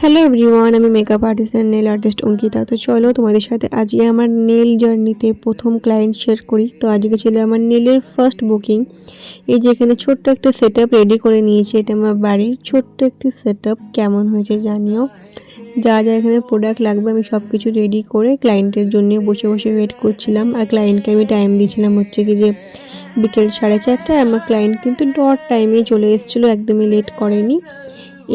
Hello everyone, আমি makeup artist and nail artist Ankita. তো চলো তোমাদের সাথে আজকে আমার নেল জার্নিতে প্রথম ক্লায়েন্ট শেয়ার করি। তো আজকে ছিল আমার নেলের ফার্স্ট বুকিং। এই যে এখানে ছোট্ট একটা সেট আপ রেডি করে নিয়েছি, এটা আমার বাড়ির ছোট্ট একটি সেট আপ। কেমন হয়েছে জানিও। যা যা এখানে প্রোডাক্ট লাগবে আমি সব কিছু রেডি করে ক্লায়েন্টের জন্য বসে বসে ওয়েট করছিলাম। আর ক্লায়েন্টকে আমি টাইম দিয়েছিলাম হচ্ছে কি যে বিকেল 4:30। আমার ক্লায়েন্ট কিন্তু ডট টাইমেই চলে এসেছিলো, একদমই লেট করেনি।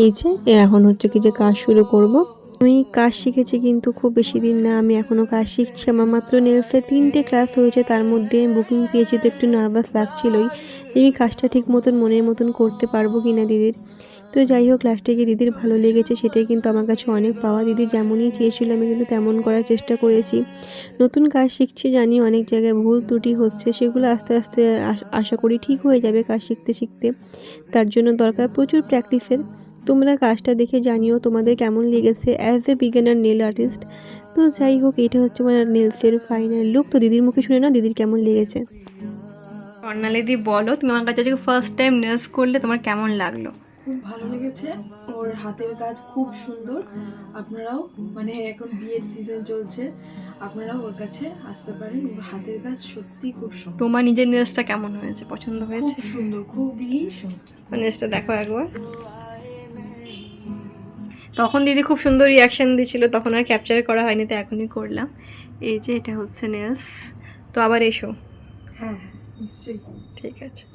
এই যে এখন হচ্ছে কি যে কাজ শুরু করব। আমি কাজ শিখেছি কিন্তু খুব বেশি দিন না, আমি এখনও কাজ শিখছি। আমার মাত্র নেলসের 3টে ক্লাস হয়েছে, তার মধ্যে বুকিং পেয়েছি, তো একটু নার্ভাস লাগছিলই যে আমি কাজটা ঠিক মতন মনের মতন করতে পারবো কি না দিদির। তো যাই হোক, লাস্টে গিয়ে দিদির ভালো লেগেছে, সেটাই কিন্তু আমার কাছে অনেক পাওয়া। দিদি যেমনই চেয়েছিল আমি কিন্তু তেমন করার চেষ্টা করেছি। নতুন কাজ শিখছি, জানি অনেক জায়গায় ভুল ত্রুটি হচ্ছে, সেগুলো আস্তে আস্তে আশা করি ঠিক হয়ে যাবে কাজ শিখতে শিখতে। তার জন্য দরকার প্রচুর প্র্যাকটিসের। তোমরা কাজটা দেখে জানিও তোমাদের কেমন লেগেছে as a beginner nail artist. তো যাই হোক, এটা হচ্ছে আমার নেলসের ফাইনাল লুক। তো দিদির মুখে শুনে না দিদির কেমন লেগেছে। স্বর্ণালিদি বলো, তুমি আমার কাছে আজকে ফার্স্ট টাইম নেলস করলে, তোমার কেমন লাগলো? খুব ভালো লেগেছে, ওর হাতের কাজ খুব সুন্দর। আপনারাও মানে এখন বিয়ের সিজন চলছে, আপনারাও ওর কাছে আসতে পারেন, ওর হাতের কাজ সত্যি খুব সুন্দর। তোমার নিজের নেলসটা কেমন হয়েছে, পছন্দ খুব হয়েছে? সুন্দর, খুবই সুন্দর। নেলসটা দেখো একবার। তখন দিদি খুব সুন্দর রিয়াকশান দিয়েছিল, তখন আর ক্যাপচার করা হয়নি, তো এখনই করলাম। এই যে এটা হচ্ছে নেলস। তো আবার এসো। হ্যাঁ হ্যাঁ, নিশ্চয়ই। ঠিক আছে।